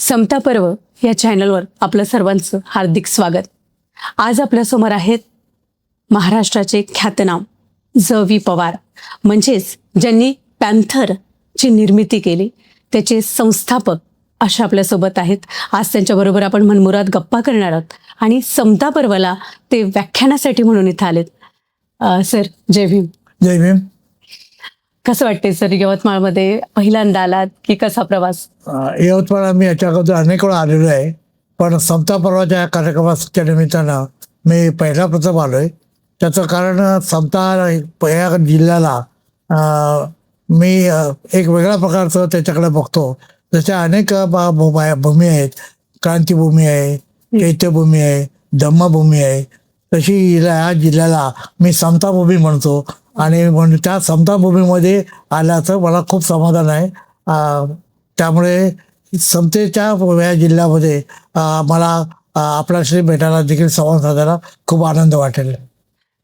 समता पर्व या चॅनलवर आपलं सर्वांचं हार्दिक स्वागत. आज आपल्यासमोर आहेत महाराष्ट्राचे ख्यातनाम ज.वी. पवार, म्हणजेच ज्यांनी पॅन्थरची निर्मिती केली, त्याचे संस्थापक अशा आपल्यासोबत आहेत. आज त्यांच्याबरोबर आपण मनमुराद गप्पा करणार आहोत आणि समता पर्वाला ते व्याख्यानासाठी म्हणून इथं आलेत. सर, जय भीम. जय भीम. कसं वाटते सर, यवतमाळमध्ये पहिल्यांदा आलात की कसा प्रवास? यवतमाळ मी याच्या अगोदर अनेक वेळा आलेलो आहे, पण समता पर्वाच्या कार्यक्रमाच्या निमित्तानं मी पहिला प्रथम आलो आहे. त्याचं कारण समता या जिल्ह्याला मी एक वेगळ्या प्रकारचं त्याच्याकडे बघतो. जशा अनेक भूमी आहेत, क्रांतीभूमी आहे, चैत्यभूमी आहे, धम्मभूमी आहे, तशी या जिल्ह्याला मी समताभूमी म्हणतो. आणि म्हणून त्या समताभूमीमध्ये आल्याचं मला खूप समाधान आहे. त्यामुळे समतेच्या या जिल्ह्यामध्ये मला आपल्याशी भेटायला देखील संवाद साधायला खूप आनंद वाटेल.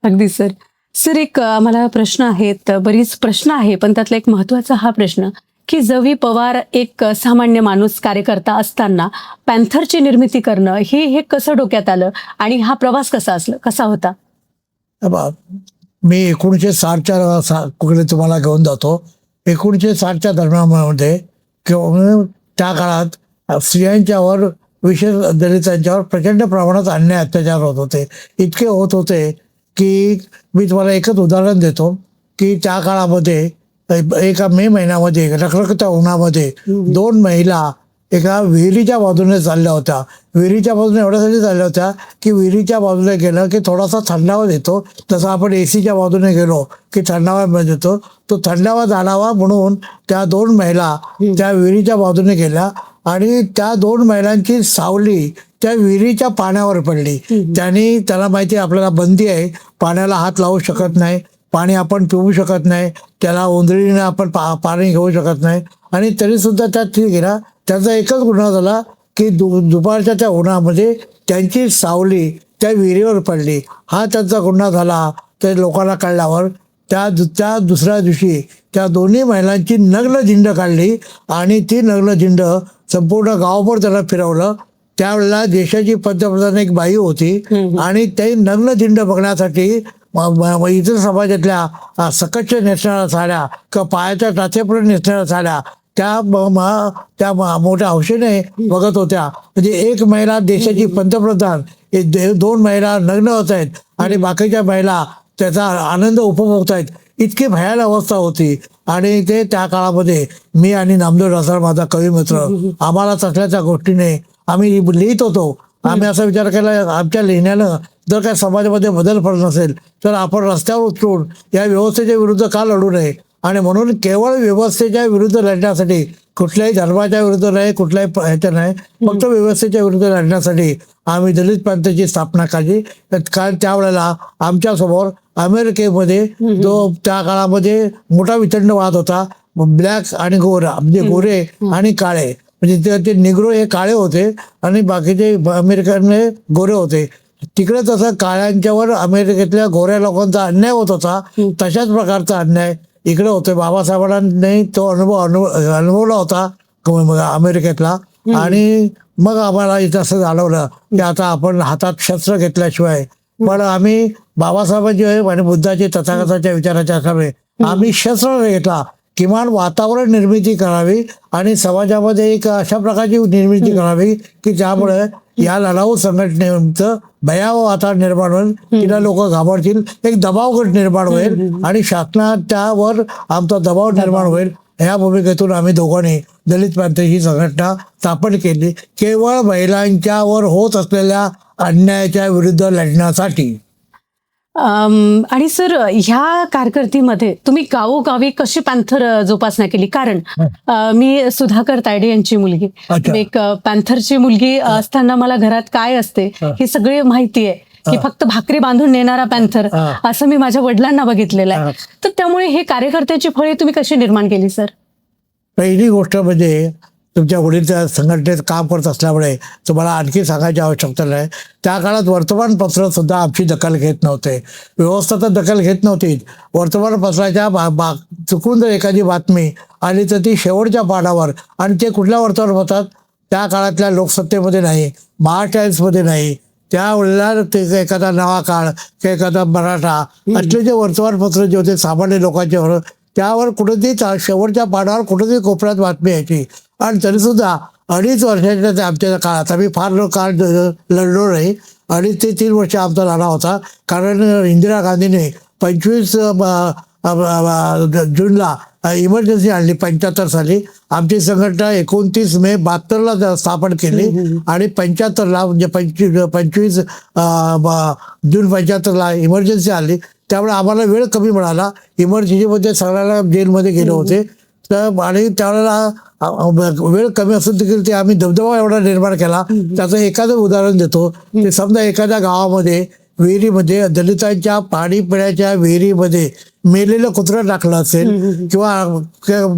अगदी सर. सर, एक मला प्रश्न आहेत, बरीच प्रश्न आहे, पण त्यातला एक महत्त्वाचा हा प्रश्न की ज.वी. पवार एक सामान्य माणूस कार्यकर्ता असताना पॅन्थरची निर्मिती करणं हे कसं डोक्यात आलं आणि हा प्रवास कसा होता? मी 1960च्या तुम्हाला घेऊन जातो. 1960च्या दरम्यानमध्ये किंवा त्या काळात स्त्रियांच्यावर, विशेष दलितांच्यावर प्रचंड प्रमाणात अन्याय अत्याचार होत होते. इतके होत होते की मी तुम्हाला एकच उदाहरण देतो की त्या काळामध्ये एका मे महिन्यामध्ये रखरखत्या उन्हामध्ये 2 महिला एका विहिरीच्या बाजूने चालल्या होत्या. विहिरीच्या बाजूने एवढ्यासाठी चालल्या होत्या की विहिरीच्या बाजूने गेलं की थोडासा थंडावा देतो, जसं आपण एसीच्या बाजूने गेलो की थंडावा देतो, तो थंडावा जाणावा म्हणून त्या 2 महिला त्या विहिरीच्या बाजूने गेल्या आणि त्या 2 महिलांची सावली त्या विहिरीच्या पाण्यावर पडली. त्याला माहिती आपल्याला बंदी आहे, पाण्याला हात लावू शकत नाही, पाणी आपण पिऊ शकत नाही, त्याला ओंजळीने आपण पाणी घेऊ शकत नाही, आणि तरीसुद्धा त्या ठीक गेला. त्याचा एकच गुन्हा झाला की दुपारच्या त्या उन्हामध्ये त्यांची सावली त्या विहिरीवर पडली. हा त्यांचा गुन्हा झाला. ते लोकांना कळल्यावर त्या दुसऱ्या दिवशी त्या दोन्ही महिलांची नग्न झिंड काढली आणि ती नग्न झिंड संपूर्ण गावभर त्याला फिरवलं. त्यावेळेला देशाची पंतप्रधान एक बाई होती आणि ते नग्न झिंड बघण्यासाठी इतर समाजातल्या सकच्च नेसणाऱ्या साड्या किंवा पायाच्या टाचेपर्यंत नेसणाऱ्या साड्या त्या मोठ्या हौशेने बघत होत्या. म्हणजे एक महिला देशाची पंतप्रधान, 2 महिला नग्न होत आहेत आणि बाकीच्या महिला त्याचा आनंद उपभोगतायत. इतकी भयानक अवस्था होती. आणि ते त्या काळामध्ये मी आणि नामदेव ढसाळ, माझा कवी मित्र, आम्हाला तसल्याच्या गोष्टीने आम्ही लिहित होतो. आम्ही असा विचार केला, आमच्या लिहिण्यानं जर काय समाजामध्ये बदल पडत नसेल तर आपण रस्त्यावर उतरून या व्यवस्थेच्या विरुद्ध का लढू नये. आणि म्हणून केवळ व्यवस्थेच्या विरुद्ध लढण्यासाठी, कुठल्याही धर्माच्या विरुद्ध नाही, कुठल्याही ह्याच्या नाही, फक्त व्यवस्थेच्या विरुद्ध लढण्यासाठी आम्ही दलित पंथाची स्थापना केली. कारण त्यावेळेला आमच्यासमोर अमेरिकेमध्ये जो त्या काळामध्ये मोठा वितंड वाद होता, ब्लॅक आणि गोरा, म्हणजे गोरे आणि काळे, म्हणजे ते निग्रो हे काळे होते आणि बाकीचे अमेरिकनने गोरे होते. तिकडे तसं काळ्यांच्यावर अमेरिकेतल्या गोऱ्या लोकांचा अन्याय होत होता, तशाच प्रकारचा अन्याय इकडे होते. बाबासाहेबांनी तो अनुभवला होता अमेरिकेतला. आणि मग आम्हाला इथं असं जाणवलं की आता आपण हातात शस्त्र घेतल्याशिवाय, पण आम्ही बाबासाहेबांची आणि बुद्धाची, तथागताच्या विचाराच्या आधारे आम्ही शस्त्र घेतला. किमान वातावरण निर्मिती करावी आणि समाजामध्ये एक अशा प्रकारची निर्मिती करावी की ज्यामुळे या लढाऊ संघटनेचं भयावह वातावरण निर्माण होईल, तिला लोक घाबरतील, एक दबाव गट निर्माण होईल आणि शासनाच्यावर आमचा दबाव निर्माण होईल. ह्या भूमिकेतून आम्ही दोघांनी दलित पंथाची संघटना स्थापन केली, केवळ महिलांच्यावर होत असलेल्या अन्यायाच्या विरुद्ध लढण्यासाठी. आणि सर, ह्या कारकिर्दीमध्ये तुम्ही गावोगावी कशी पॅन्थर जोपासना केली? कारण मी सुधाकर तायडे यांची मुलगी, एक पॅन्थरची मुलगी असताना मला घरात काय असते ही सगळी माहिती आहे की फक्त भाकरी बांधून नेणारा पॅन्थर असं मी माझ्या वडिलांना बघितलेलं आहे. तर त्यामुळे हे कार्यकर्त्याची फळे तुम्ही कशी निर्माण केली सर? पहिली गोष्ट म्हणजे तुमच्या वडील त्या संघटनेत काम करत असल्यामुळे तुम्हाला आणखी सांगायची आवश्यकता नाही. त्या काळात वर्तमानपत्र सुद्धा आमची दखल घेत नव्हते. व्यवस्था तर दखल घेत नव्हतीच. वर्तमानपत्राच्या चुकून जर एखादी बातमी आली तर ती शेवटच्या पानावर, आणि ते कुठल्या वर्तमानपत्रात, त्या काळातल्या लोकसत्तेमध्ये नाही, महाटाईम्समध्ये नाही, त्यावेळेला ते एखादा नवा काळ किंवा एखादा मराठा असले जे वर्तमानपत्र जे होते सामान्य लोकांच्यावर, त्यावर कुठेतरी शेवटच्या पानावर कुठेतरी कोपऱ्यात बातमी यायची. आणि तरीसुद्धा 2.5 वर्षाच्या त्या आमच्या काळात आम्ही फार काळ लढलो नाही. 2.5 ते 3 वर्ष आमचा लढा होता. कारण इंदिरा गांधीने 25 जूनला इमर्जन्सी आणली 75 साली. आमची संघटना 29 मे 72ला स्थापन केली आणि 75ला म्हणजे 25 जून 75ला इमर्जन्सी आली. त्यामुळे आम्हाला वेळ कमी मिळाला. इमर्जन्सीमध्ये सगळ्याला जेलमध्ये गेले होते. तर आणि त्यावेळेला वेळ कमी असून देखील ते आम्ही दबदबा एवढा निर्माण केला. त्याचं एखादं उदाहरण देतो. ते समजा एखाद्या गावामध्ये विहिरीमध्ये दलितांच्या पाणी पिण्याच्या विहिरीमध्ये मेलेलं कुत्रं टाकलं असेल किंवा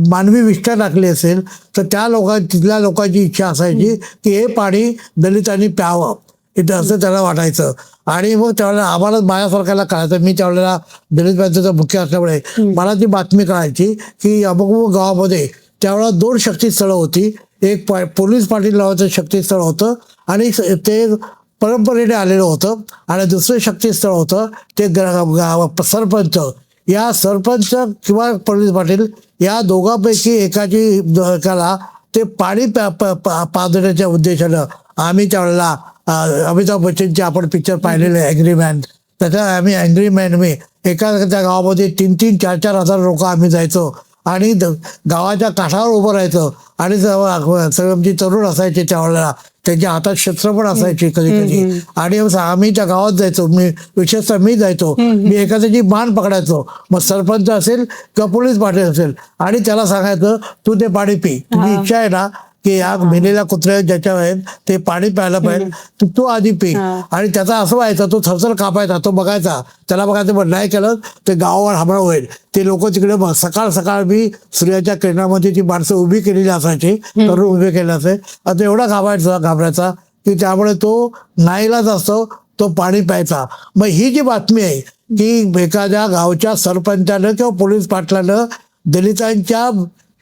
मानवी विष्ठा टाकली असेल, तर तिथल्या लोकांची इच्छा असायची की हे पाणी दलितांनी प्यावं, इथं असं त्याला वाटायचं. आणि मग त्यावेळेला आम्हाला माझ्यासारख्याला कळायचं. मी त्यावेळेला दलित बँकेचा मुख्य असल्यामुळे मला ती बातमी कळायची की अमुक गावामध्ये त्यावेळेला 2 शक्तीस्थळं होती. एक पोलीस पाटील नावाचं शक्तीस्थळ होतं आणि ते परंपरेने आलेलं होतं. आणि दुसरं शक्तीस्थळ होतं ते सरपंच. या सरपंच किंवा पोलीस पाटील या दोघांपैकी एकाला ते पाणी पाजण्याच्या उद्देशानं आम्ही त्यावेळेला अमिताभ बच्चनचे आपण पिक्चर पाहिलेले अँग्री मॅन, त्याच्या आम्ही अँग्री मॅन मी एका त्या गावामध्ये 3-3, 4-4 हजार लोक आम्ही जायचो आणि गावाच्या काठावर उभं राहायचं. आणि सगळे आमची तरुण असायचे त्यावेळेला, त्यांच्या हातात शस्त्र पण असायची कधी कधी. आणि आम्ही त्या गावात जायचो. विशेषतः मी जायचो. मी एखाद्याची मान पकडायचो. मग सरपंच असेल किंवा पोलीस पाटील असेल आणि त्याला सांगायचं तू ते पाणी पी, तुझी इच्छा आहे ना की या मेलेल्या कुत्र्या ज्याच्या आहेत ते पाणी प्यायला पाहिजे, तू आधी पी. आणि त्याचा असं व्हायचं, तो थरथर कापायचा, तो बघायचा, त्याला बघायचं पण नाही केलं ते गावावर हमला होईल. ते लोक तिकडे सकाळ सकाळ मी सूर्याच्या किरणामध्ये ती माणसं उभी केलेली असायची, तरुण उभे केले असे. आता एवढा घाबरायचा की त्यामुळे तो नाईलाज असतो, तो पाणी प्यायचा. मग ही जी बातमी आहे की एखाद्या गावच्या सरपंचानं किंवा पोलीस पाटलानं दलितांच्या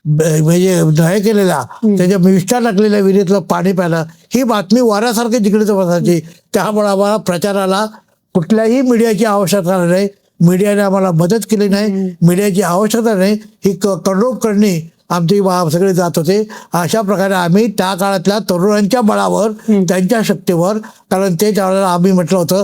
म्हणजे हे केलेला त्याच्या विष्ठा टाकलेल्या विहिरीतलं पाणी प्यायला, ही बातमी वाऱ्यासारखी जिकडे बसायची. त्यामुळे आम्हाला प्रचाराला कुठल्याही मीडियाची आवश्यकता नाही. मीडियाने आम्हाला मदत केली नाही, मीडियाची आवश्यकता नाही. ही कडोप करणी आमची सगळे जात होते. अशा प्रकारे आम्ही त्या काळातल्या तरुणांच्या बळावर, त्यांच्या शक्तीवर, कारण ते त्यावेळेला आम्ही म्हटलं होतं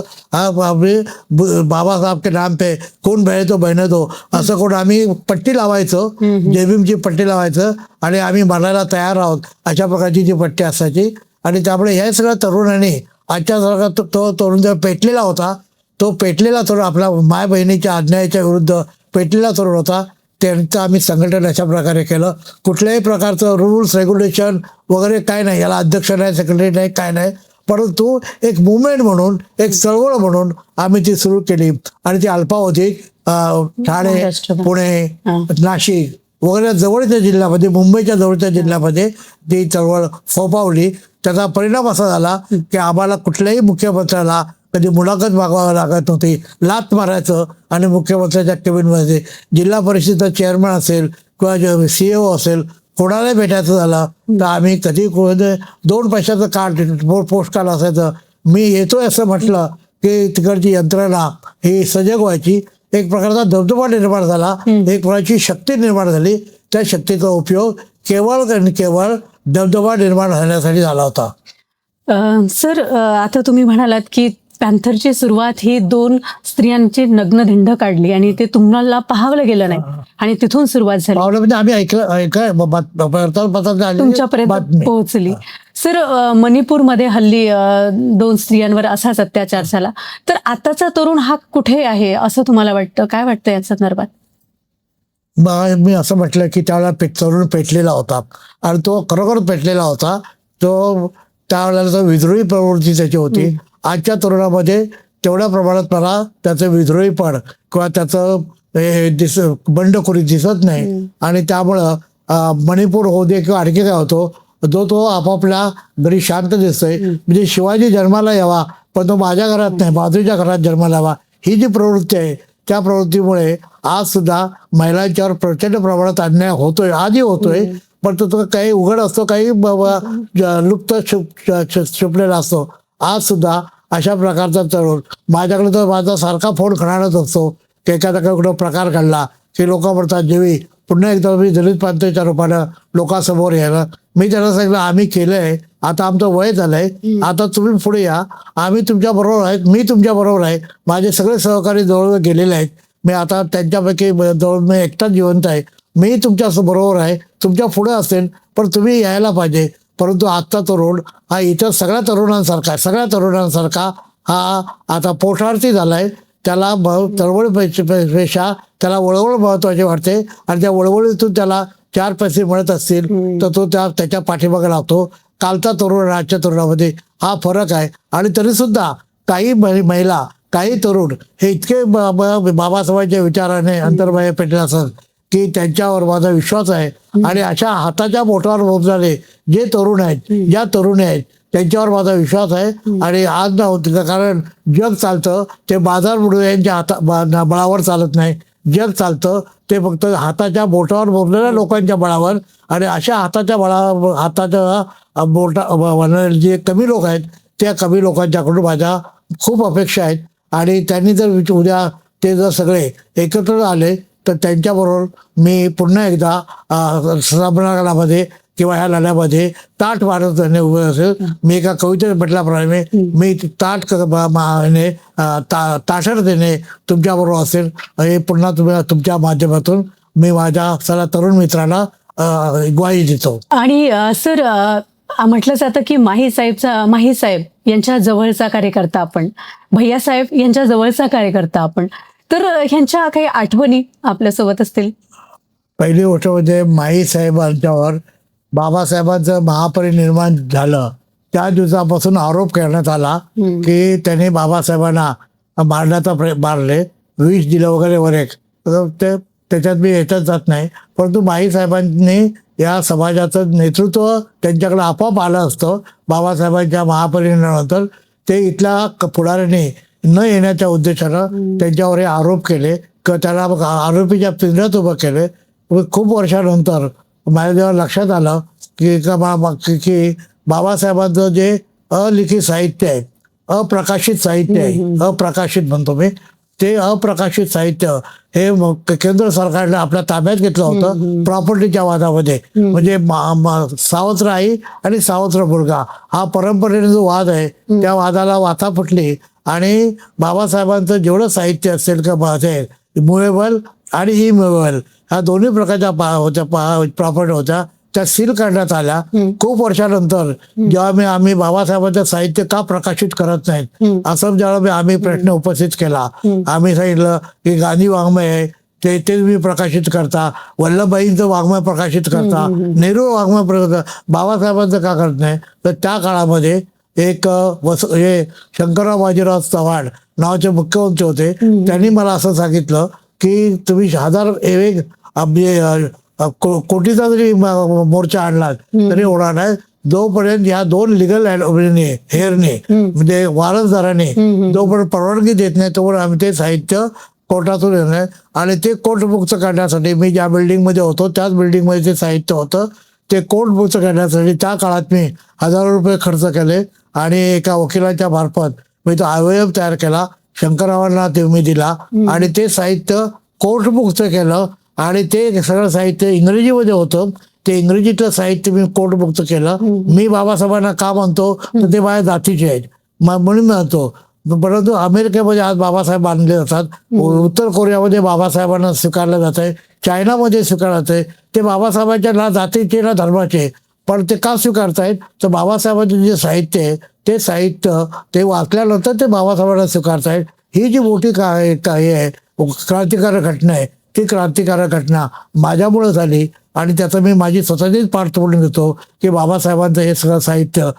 बाबासाहेब के नाम पे कोण बहे तो बहने दो, असं कोण आम्ही पट्टी लावायचो, जेबीमची पट्टी लावायचं आणि आम्ही मरायला तयार आहोत अशा प्रकारची जी पट्टी असायची. आणि त्यामुळे हे सगळ्या तरुणांनी आजच्यासारखा तो तरुण जेव्हा पेटलेला होता, तो पेटलेला तरुण आपल्या माय बहिणीच्या अन्यायाच्या विरुद्ध पेटलेला तरुण होता. त्यांचं आम्ही संघटन अशा प्रकारे केलं. कुठल्याही प्रकारचं रूल्स रेग्युलेशन वगैरे काय नाही, याला अध्यक्ष नाही, सेक्रेटरी नाही, काय नाही. परंतु एक मुवमेंट म्हणून, एक चळवळ म्हणून आम्ही ती सुरू केली. आणि ती अल्पावधीत ठाणे, पुणे, नाशिक वगैरे जवळच्या जिल्ह्यामध्ये, मुंबईच्या जवळच्या जिल्ह्यामध्ये ती चळवळ फोफावली. त्याचा परिणाम असा झाला की आम्हाला कुठल्याही मुख्यमंत्र्याला कधी मुलाखत मागवावं लागत नव्हती. लात मारायचं आणि मुख्यमंत्र्याच्या केबिनमध्ये जिल्हा परिषदेचा चेअरमन असेल किंवा CEO असेल, कोणाला भेटायचं झालं तर आम्ही कधी 2 पैशाचं कार्ड, पोस्ट कार्ड असायचं. मी येतोय असं म्हटलं की तिकडची यंत्रणा ही सजग व्हायची. एक प्रकारचा दबदबा निर्माण झाला, एक प्रकारची शक्ती निर्माण झाली. त्या शक्तीचा उपयोग केवळ आणि केवळ दबदबा निर्माण होण्यासाठी झाला होता. सर, आता तुम्ही म्हणालात की पॅन्थरची सुरुवात ही 2 स्त्रियांची नग्नधिंड काढली आणि ते तुम्हाला पाहावलं गेलं नाही आणि तिथून सुरुवात झाली, म्हणजे आम्ही ऐकलं तुमच्यापर्यंत पोहोचली. सर, मणिपूरमध्ये हल्ली 2 स्त्रियांवर असाच अत्याचार झाला. तर आताचा तरुण हा कुठे आहे असं तुम्हाला वाटतं? काय वाटतं या संदर्भात? मी असं म्हटलं की त्यावेळेला तरुण पेटलेला होता आणि तो खरोखर पेटलेला होता. तो त्यावेळेला विद्रोही प्रवृत्ती त्याची होती. आजच्या तरुणामध्ये तेवढ्या प्रमाणात मला त्याचं विद्रोहीपण किंवा त्याचं बंडखोरी दिसत नाही. आणि त्यामुळं मणिपूर होऊ दे किंवा आणखी काय होतो, तो आपापल्या घरी शांत दिसतोय. म्हणजे शिवाजी जन्माला यावा पण तो माझ्या घरात नाही, बाजूच्या घरात जन्माला यावा, ही जी प्रवृत्ती आहे, त्या प्रवृत्तीमुळे आज सुद्धा महिलांच्यावर प्रचंड प्रमाणात अन्याय होतोय, आधी होतोय. पण तो काही उघड असतो, काही लुप्त छुपलेला असतो. आज सुद्धा अशा प्रकारचा तरुण माझ्याकडे तर माझा सारखा फोन खणाळत असतो की एखादा कुठं प्रकार घडला की लोक म्हणतात जेवी पुन्हा एकदा मी दलित प्रांताच्या रूपानं लोकांसमोर यायला. मी त्यांना सांगितलं आम्ही केलंय, आता आमचं वय झालंय, आता तुम्ही पुढे या, आम्ही तुमच्या बरोबर आहेत, मी तुमच्या बरोबर आहे. माझे सगळे सहकारी जवळ गेलेले आहेत, मी आता त्यांच्यापैकी जवळ मी एकटाच जिवंत आहे. मी तुमच्या बरोबर आहे, तुमच्या पुढे असेल, पण तुम्ही यायला पाहिजे. परंतु आजचा तरुण हा इतर सगळ्या तरुणांसारखा हा आता पोटार्थी झालाय. त्याला चळवळीपेक्षा त्याला वळवळ महत्वाची वाटते आणि त्या वळवळीतून त्याला 4 पैसे मिळत असतील तर तो त्याच्या पाठीमागे लागतो. कालचा तरुण आणि आजच्या तरुणामध्ये हा फरक आहे. आणि तरीसुद्धा काही महिला, काही तरुण हे इतके बाबासाहेबांच्या विचाराने अंतर्बाह्य पेटले असत की त्यांच्यावर माझा विश्वास आहे. आणि अशा हाताच्या बोटावर मोजणारे जे तरुण आहेत, ज्या तरुणी आहेत, त्यांच्यावर माझा विश्वास आहे. आणि आज ना, कारण जग चालतं ते बाजार यांच्या बळावर चालत नाही. जग चालतं ते फक्त हाताच्या बोटावर मोजलेल्या लोकांच्या बळावर. आणि अशा हाताच्या बोटा जे कमी लोक आहेत त्या कमी लोकांच्याकडून माझ्या खूप अपेक्षा आहेत. आणि त्यांनी जर उद्या ते जर सगळे एकत्र आले तर त्यांच्याबरोबर मी पुन्हा एकदा संमेलनामध्ये किंवा ह्या लढ्यामध्ये ताट मारत उभे असेल. मी एका कवितेत म्हटल्याप्रमाणे मी ताठरतेने तुमच्याबरोबर असेल. हे पुन्हा तुमच्या माध्यमातून मी माझ्या सगळ्या तरुण मित्रांना ग्वाही देतो. आणि सर म्हटलं जातं की माही साहेब यांच्या जवळचा कार्यकर्ता आपण, भैयासाहेब यांच्या जवळचा कार्यकर्ता आपण, तर ह्यांच्या काही आठवणी आपल्यासोबत असतील? पहिली गोष्ट म्हणजे माही साहेबांच्यावर बाबासाहेबांचं महापरिनिर्वाण झालं त्या दिवसापासून आरोप करण्यात आला की त्यांनी बाबासाहेबांना मारले, विष दिलं वगैरे वगैरे. त्याच्यात मी येतच जात नाही. परंतु माही साहेबांनी या समाजाचं नेतृत्व त्यांच्याकडे आपोआप आलं असतं. बाबासाहेबांच्या महापरिनिर्वाणानंतर ते इथल्या पुढाऱ्यांनी न येण्याच्या उद्देशानं त्यांच्यावर हे आरोप केले किंवा त्याला आरोपीच्या पिंजऱ्यात उभं केले. खूप वर्षानंतर माझ्या जेव्हा लक्षात आलं की बाबासाहेबांचं जे अलिखित साहित्य आहे, अप्रकाशित साहित्य आहे, अप्रकाशित म्हणतो मी, ते अप्रकाशित साहित्य हे केंद्र सरकारने आपल्या ताब्यात घेतलं होतं प्रॉपर्टीच्या वादामध्ये. म्हणजे सावत्र आई आणि सावत्र मुलगा हा परंपरेने जो वाद आहे त्या वादाला वाचा फुटली. आणि बाबासाहेबांचं जेवढं साहित्य असेल का मुवेबल आणि इमुवेबल ह्या दोन्ही प्रकारच्या प्रॉपर्टी होत्या त्या सील करण्यात आल्या. खूप वर्षानंतर जेव्हा आम्ही बाबासाहेबांचं साहित्य का प्रकाशित करत नाहीत असं जेव्हा आम्ही प्रश्न उपस्थित केला, आम्ही सांगितलं की गांधी वाङ्मय आहे ते तुम्ही प्रकाशित करता, वल्लभभाईंचं वाङ्मय प्रकाशित करता, नेहरू वाङ्मय बाबासाहेबांचं का करत नाही. तर त्या काळामध्ये एक हे शंकरराव बाजीराव चव्हाण नावाचे मुख्यमंत्री होते. त्यांनी मला असं सांगितलं की तुम्ही 1000 कोटीचा जरी मोर्चा आणला तरी होणार नाही जोपर्यंत या 2 लिगल हेअरने म्हणजे वारसदाराने जोपर्यंत परवानगी देत नाही तोपर्यंत आम्ही ते साहित्य कोर्टातून येणार. आणि ते कोर्टमुक्त करण्यासाठी मी ज्या बिल्डिंगमध्ये होतो त्याच बिल्डिंगमध्ये ते साहित्य होतं. ते कोर्टमुक्त करण्यासाठी त्या काळात मी हजारो रुपये खर्च केले आणि एका वकिलाच्या मार्फत मी तो अवयव तयार केला, शंकररावांना ते मी दिला आणि ते साहित्य कोर्टमुक्त केलं. आणि ते सगळं साहित्य इंग्रजीमध्ये होतं. ते इंग्रजीतलं साहित्य मी कोर्टमुक्त केलं. मी बाबासाहेबांना का म्हणतो तर ते माझ्या जातीचे आहेत म्हणून म्हणतो. परंतु अमेरिकेमध्ये आज बाबासाहेब मानले जातात, उत्तर कोरियामध्ये बाबासाहेबांना स्वीकारलं जात आहे, चायनामध्ये स्वीकारलं जात आहे. ते बाबासाहेबांच्या ना जातीचे ना धर्माचे, पण ते का स्वीकारतायत तर बाबासाहेबांचे जे साहित्य आहे ते साहित्य ते वाचल्यानंतर ते बाबासाहेबांना स्वीकारतायत. ही जी मोठी हे आहे क्रांतिकारक घटना आहे, ती क्रांतिकारक घटना माझ्यामुळे झाली. आणि त्याचं मी माझी स्वतःचीच पाठपुरावा देतो की बाबासाहेबांचं हे सगळं साहित्य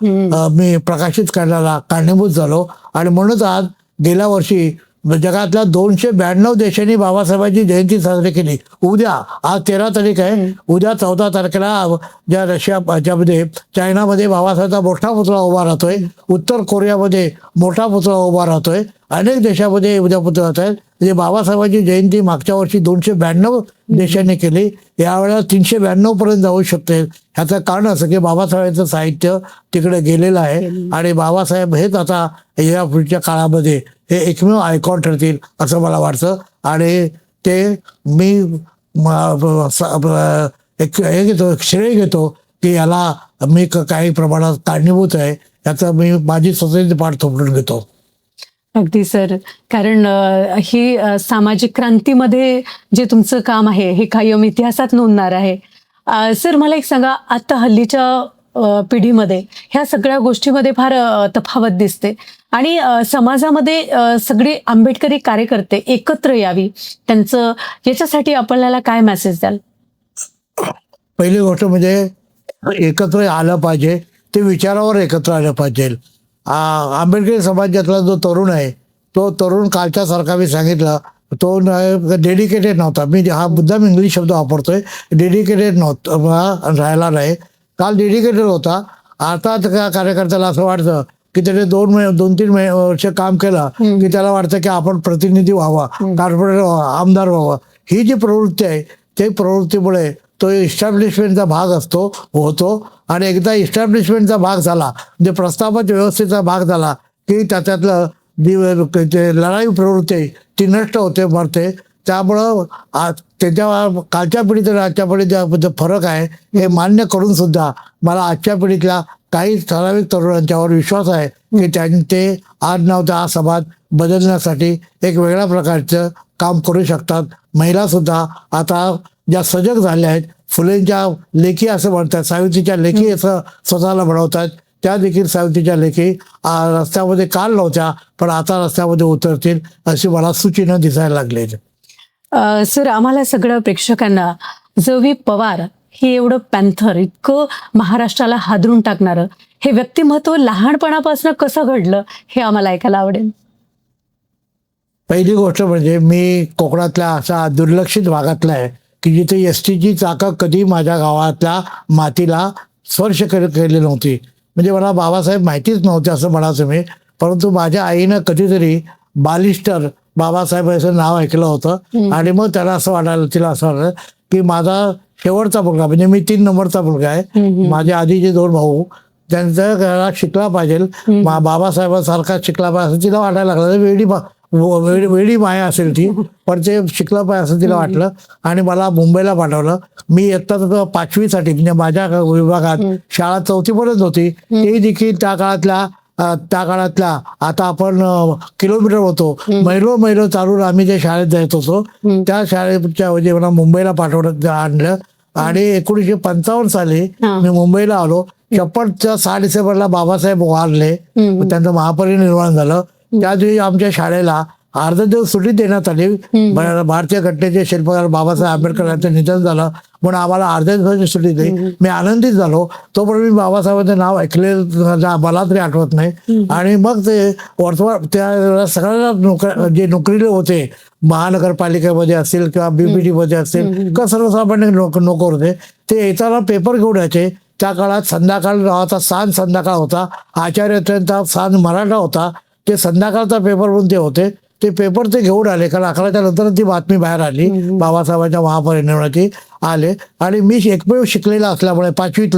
मी प्रकाशित करण्याला कारणीभूत झालो. आणि म्हणूनच आज गेल्या वर्षी जगातल्या 292 देशांनी बाबासाहेबांची जयंती साजरी केली. उद्या आज 13 तारीख आहे, उद्या 14 तारखेला ज्या रशियामध्ये चायनामध्ये बाबासाहेबांचा मोठा पुतळा उभा राहतोय, उत्तर कोरियामध्ये मोठा पुतळा उभा राहतोय. अनेक देशामध्ये उद्यापत होत आहेत. म्हणजे बाबासाहेबांची जयंती मागच्या वर्षी 292 देशांनी केली, यावेळेला 392 पर्यंत जाऊ शकते. ह्याचं कारण असं की बाबासाहेबांचं साहित्य तिकडे गेलेलं आहे आणि बाबासाहेब हेच आता या पुढच्या काळामध्ये हे एकमेव आयकॉन ठरतील असं मला वाटतं. आणि ते मी एक हे घेतो, श्रेय घेतो की याला मी काही प्रमाणात कारणीभूत आहे, याचं मी माझी स्वतःची पाठ थोपटून घेतो. अगदी सर, कारण ही सामाजिक क्रांतीमध्ये जे तुमचं काम आहे हे कायम इतिहासात नोंदणार आहे. सर मला एक सांगा, आता हल्लीच्या पिढीमध्ये ह्या सगळ्या गोष्टीमध्ये फार तफावत दिसते आणि समाजामध्ये सगळे आंबेडकरी कार्यकर्ते एकत्र यावी, त्यांचं याच्यासाठी आपल्याला काय मेसेज द्याल? पहिली गोष्ट म्हणजे एकत्र आलं पाहिजे, ते विचारावर एकत्र आलं पाहिजे. आंबेडकरी समाजातला जो तरुण आहे, तो तरुण कालच्या सारखा मी सांगितलं, तो डेडिकेटेड नव्हता. मी हा मुद्दाम इंग्लिश शब्द वापरतोय, डेडिकेटेड नव्हता, राहिला नाही. काल डेडिकेटेड होता. आता त्या कार्यकर्त्याला असं वाटतं की त्याने 2-3 वर्ष काम केलं की त्याला वाटतं की आपण प्रतिनिधी व्हावा, कॉर्पोरेट व्हावा, आमदार व्हावा. ही जी प्रवृत्ती आहे, ते प्रवृत्तीमुळे तो इस्टॅब्लिशमेंटचा भाग होतो आणि एकदा इस्टॅब्लिशमेंटचा भाग झाला, म्हणजे प्रस्थापित व्यवस्थेचा भाग झाला की त्याच्यातलं लढाई प्रवृत्ती आहे ती नष्ट होते, मरते. त्यामुळं त्याच्या कालच्या पिढीत आणि आजच्या पिढीत फरक आहे हे मान्य करून सुद्धा मला आजच्या पिढीतल्या काही ठराविक तरुणांच्यावर विश्वास आहे की ते आज ना उद्या हा समाज बदलण्यासाठी एक वेगळ्या प्रकारचं काम करू शकतात. महिलासुद्धा आता ज्या सजग झाल्या आहेत, फुलेंच्या लेखी असं म्हणतात, सावित्रीच्या लेखी असं स्वतःला बनवतात, त्या देखील सावित्रीच्या लेखी रस्त्यामध्ये काल नव्हत्या पण आता रस्त्यामध्ये उतरतील अशी मला सूचना दिसायला लागली. सर आम्हाला सगळ्या प्रेक्षकांना ज.वी. पवार हे एवढं पॅन्थर, इतकं महाराष्ट्राला हादरून टाकणारं हे व्यक्तिमत्व लहानपणापासून कसं घडलं हे आम्हाला ऐकायला आवडेल. पहिली गोष्ट म्हणजे मी कोकणातल्या अशा दुर्लक्षित भागातला आहे की जिथे एसटीची चाकं कधी माझ्या गावातल्या मातीला स्पर्श केली नव्हती. म्हणजे मला बाबासाहेब माहितीच नव्हते असं म्हणायचं मी, परंतु माझ्या आईनं कधीतरी बालिस्टर बाबासाहेब असं नाव ऐकलं होतं आणि मग त्याला असं वाटायला, तिला असं वाटलं की माझा शेवटचा मुलगा, म्हणजे मी 3 नंबरचा मुलगा आहे, माझ्या आधीचे 2 भाऊ, त्यांच्या घरात शिकला पाहिजे, बाबासाहेबांसारखा शिकला पाहिजे असं तिला वाटायला लागलं. वेडी माया असेल ती, पण ते शिकलं पाहिजे असं तिला वाटलं आणि मला मुंबईला पाठवलं. मी इयत्ता 5वीसाठी, म्हणजे माझ्या विभागात शाळा 4थीपर्यंत होती, ते देखील त्या काळातल्या आता आपण किलोमीटर होतो, मैलो चालून आम्ही जे शाळेत जायत होतो, त्या शाळेच्या म्हणजे मला मुंबईला पाठवण्यात आणलं आणि 1955 साली मी मुंबईला आलो. 6 डिसेंबरला बाबासाहेब वारले, त्यांचं महापरिनिर्वाण झालं. त्या दिवशी आमच्या शाळेला अर्धा दिवस सुट्टी देण्यात आली. भारतीय घटनेचे शिल्पकार बाबासाहेब आंबेडकर यांचं निधन झालं म्हणून आम्हाला अर्ध्या दिवसाची सुट्टी दिली. मी आनंदित झालो. तोपर्यंत मी बाबासाहेबांचं नाव ऐकलेलं मला तरी आठवत नाही. आणि मग ते वर्तमान त्या सगळ्यांना जे नोकरीले होते, महानगरपालिकेमध्ये असतील किंवा BPT मध्ये असतील किंवा सर्वसामान्य नोकर होते, ते येताना पेपर घेऊन यायचे. त्या काळात संध्याकाळ नावाचा सांज संध्याकाळ होता, आचार्य सांज मराठा होता, ते संध्याकाळचा पेपर म्हणून ते होते. ते पेपर ते घेऊन आले, कारण 11च्या नंतर ती बातमी बाहेर आली बाबासाहेबांच्या महापरिनिर्वाणाची आले. आणि मी एकमेव शिकलेला असल्यामुळे 5वीत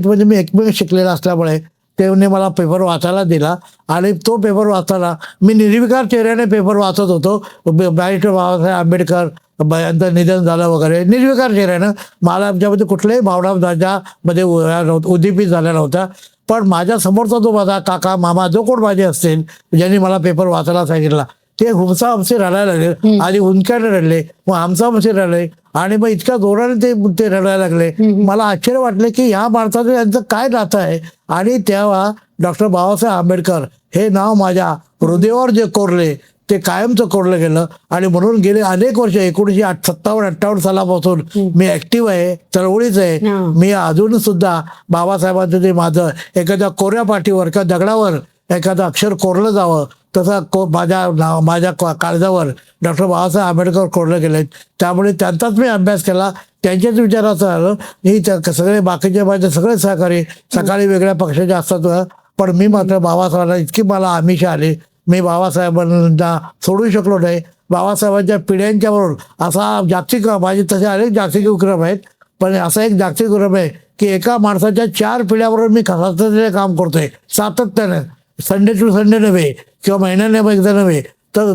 म्हणजे मी एकमेव शिकलेला असल्यामुळे त्याने मला पेपर वाचायला दिला आणि तो पेपर वाचताना मी निर्विकार चेहऱ्याने पेपर वाचत होतो. बॅरिस्टर बाबासाहेब आंबेडकर यांचं निधन झालं वगैरे, निर्विकार चेहऱ्यानं. मला आमच्यामध्ये कुठल्याही भावना माझ्यामध्ये उद्दीपित झाल्या नव्हत्या. पण माझ्या समोरचा जो माझा काका मामा जो कोण माझे असतील ज्यांनी मला पेपर वाचायला सांगितला, ते हुमसा हमसे रडायला लागले. आधी हुंदक्याने रडले, मग हमसा हमसे रडले आणि मग इतक्या जोराने ते रडायला लागले. मला आश्चर्य वाटले की ह्या माणसाचं यांचं काय नातं आहे. आणि तेव्हा डॉक्टर बाबासाहेब आंबेडकर हे नाव माझ्या हृदयावर जे कोरले ते कायमचं कोरलं गेलं. आणि म्हणून गेले अनेक वर्ष 1957-58 सालापासून मी ऍक्टिव्ह आहे, चळवळीच आहे. मी अजून सुद्धा बाबासाहेबांचं जे माझं एखाद्या कोऱ्या पाठीवर किंवा दगडावर एखादं अक्षर कोरलं जावं तसं माझ्या काळजावर डॉक्टर बाबासाहेब आंबेडकर कोरले गेले. त्यामुळे त्यांचाच मी अभ्यास केला, त्यांच्याच विचाराचं आलं. ही सगळे बाकीचे माझे सगळे सहकारी सकाळी वेगळ्या पक्षाचे असतात, पण मी मात्र बाबासाहेबांना इतकी मला आमिष आली मी बाबासाहेबांना सोडू शकलो नाही. बाबासाहेबांच्या पिढ्यांच्या बरोबर असा जागतिक, माझे तसे अनेक जागतिक उपक्रम आहेत, पण असा एक जागतिक उपक्रम आहे की एका माणसाच्या 4 पिढ्याबरोबर मी सातत्याने काम करतोय, सातत्याने, संडे टू संडे नव्हे किंवा महिन्याने एकदा नव्हे, तर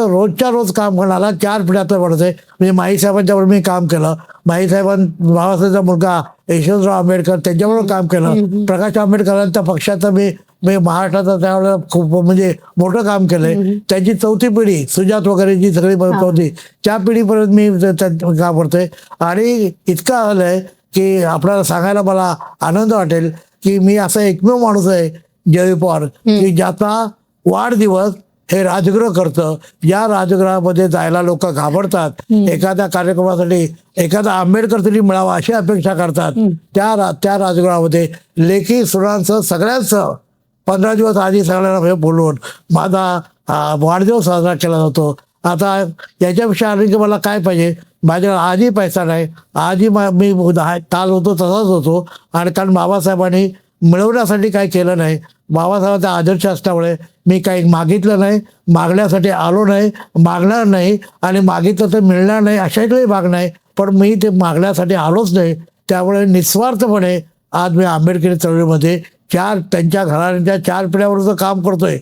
रोजच्या रोज काम करणारा 4 पिढ्याचा माणूस आहे. म्हणजे माईसाहेबांच्याबरोबर मी काम केलं, बाबासाहेबांचा मुलगा यशवंतराव आंबेडकर त्यांच्याबरोबर काम केलं, प्रकाश आंबेडकरांच्या पक्षाचं मी मी महाराष्ट्राचं त्यावेळेला खूप म्हणजे मोठं काम केलंय. त्यांची 4थी पिढी सुजात वगैरे जी सगळी होती त्या पिढीपर्यंत मी काम करतोय. आणि इतकं आलंय की आपल्याला सांगायला मला आनंद वाटेल की मी असा एकमेव माणूस आहे जयवी पवार की ज्याचा वाढदिवस हे राजगृह करतं. या राजगृहामध्ये जायला लोक घाबरतात, एखाद्या कार्यक्रमासाठी एखादा आंबेडकर तरी मिळावा अशी अपेक्षा करतात. त्या राजगृहामध्ये लेखी सुरांसह सगळ्यांसह 15 दिवस आधी सगळ्यांना बोलवून माझा वाढदिवस साजरा केला जातो. आता याच्यापेक्षा आणि की मला काय पाहिजे, माझ्याकडे आजही पैसा नाही, आजही मी काल होतो तसाच होतो. आणि कारण बाबासाहेबांनी मिळवण्यासाठी काही केलं नाही, बाबासाहेबांचा आदर्श असल्यामुळे मी काही मागितलं नाही, मागण्यासाठी आलो नाही, मागणार नाही, आणि मागितलं तर मिळणार नाही अशातही भाग नाही. पण मी ते मागण्यासाठी आलोच नाही. त्यामुळे निस्वार्थपणे आज मी आंबेडकरी चळवळीमध्ये त्यांच्या घराण्यांच्या 4 पिढ्यावरचं काम करतोय.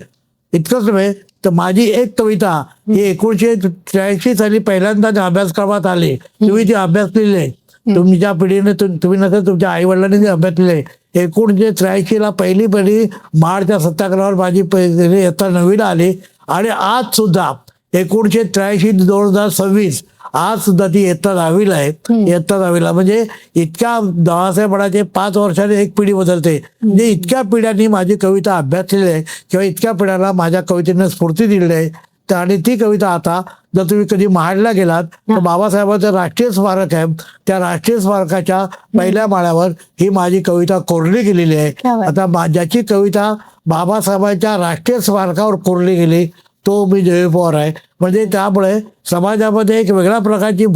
इतकंच नव्हे तर माझी एक कविता ही 1983 साली पहिल्यांदा अभ्यासक्रमात आली. तुम्ही ती अभ्यास लिहिले, तुमच्या पिढीने, तुम्ही नसेल तुमच्या आई वडिलांनी ते अभ्यास लिहिले. 1983 पहिली पिढी महाडच्या सत्याग्रहावर माझी इयत्ता 9वीला आली. आणि आज सुद्धा 1983 2026 आज सुद्धा ती इयत्ता 10वीला आहे. इयत्ता 10वीला म्हणजे इतक्या बाबासाहेबांचे 5 वर्षांनी एक पिढी बदलते. म्हणजे इतक्या पिढ्यांनी माझी कविता अभ्यासलेली आहे किंवा इतक्या पिढ्यांना माझ्या कवितेने स्फूर्ती दिलेली आहे. आणि ती कविता आता जर तुम्ही कधी महाडला गेलात तर बाबासाहेबांचं राष्ट्रीय स्मारक आहे, त्या राष्ट्रीय स्मारकाच्या पहिल्या माळ्यावर ही माझी कविता कोरली गेलेली आहे. आता ज्याची कविता बाबासाहेबांच्या राष्ट्रीय स्मारकावर कोरली गेली तो मी जयवी पवार आहे. म्हणजे त्यामुळे समाजामध्ये एक वेगळ्या प्रकारची